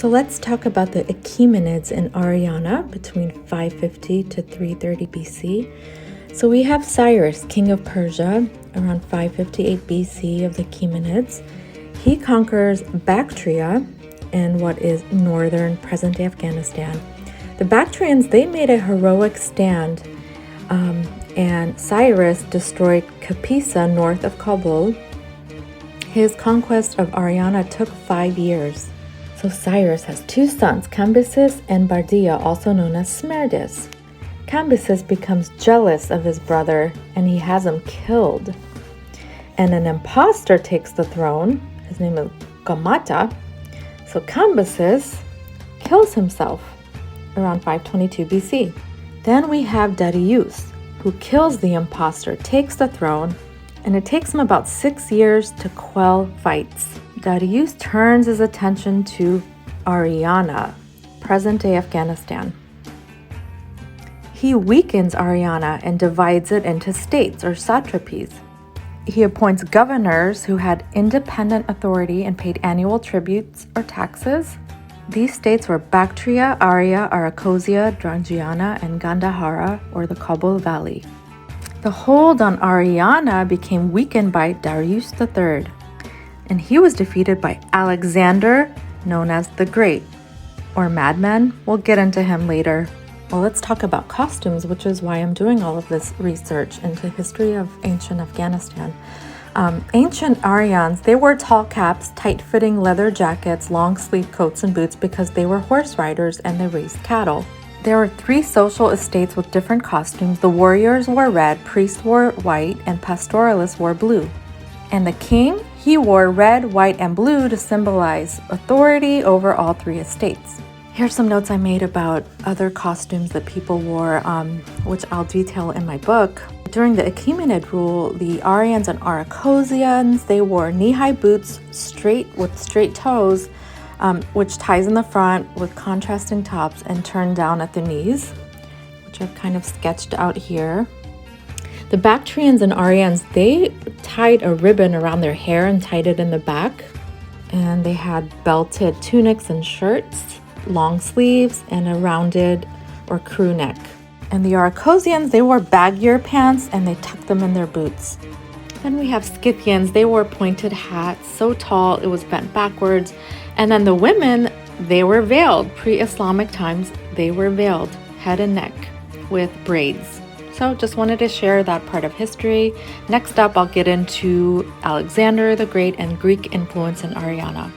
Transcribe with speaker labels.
Speaker 1: So let's talk about the Achaemenids in Ariana between 550 to 330 BC. So we have Cyrus, king of Persia, around 558 BC of the Achaemenids. He conquers Bactria in what is northern present-day Afghanistan. The Bactrians, they made a heroic stand, and Cyrus destroyed Kapisa north of Kabul. His conquest of Ariana took 5 years. So Cyrus has 2 sons, Cambyses and Bardia, also known as Smerdis. Cambyses becomes jealous of his brother and he has him killed. And an imposter takes the throne. His name is Gamata. So Cambyses kills himself around 522 BC. Then we have Darius, who kills the imposter, takes the throne, and it takes him about 6 years to quell fights. Darius turns his attention to Ariana, present-day Afghanistan. He weakens Ariana and divides it into states or satrapies. He appoints governors who had independent authority and paid annual tributes or taxes. These states were Bactria, Arya, Arachosia, Drangiana, and Gandhara, or the Kabul Valley. The hold on Ariana became weakened by Darius III, and he was defeated by Alexander, known as the Great, or Madman. We'll get into him later. Well, let's talk about costumes, which is why I'm doing all of this research into history of ancient Afghanistan. Ancient Aryans, they wore tall caps, tight-fitting leather jackets, long-sleeve coats and boots because they were horse riders and they raised cattle. There were 3 social estates with different costumes. The warriors wore red, priests wore white, and pastoralists wore blue. And the king, he wore red, white, and blue to symbolize authority over all 3 estates. Here's some notes I made about other costumes that people wore, which I'll detail in my book. During the Achaemenid rule, the Aryans and Arachosians, they wore knee-high boots with straight toes, which ties in the front with contrasting tops and turned down at the knees, which I've kind of sketched out here. The Bactrians and Aryans, they tied a ribbon around their hair and tied it in the back. And they had belted tunics and shirts, long sleeves, and a rounded or crew neck. And the Arachosians, they wore baggier pants and they tucked them in their boots. Then we have Scythians, they wore pointed hats, so tall it was bent backwards. And then the women, they were veiled. Pre-Islamic times, they were veiled, head and neck, with braids. So just wanted to share that part of history. Next up, I'll get into Alexander the Great and Greek influence in Ariana.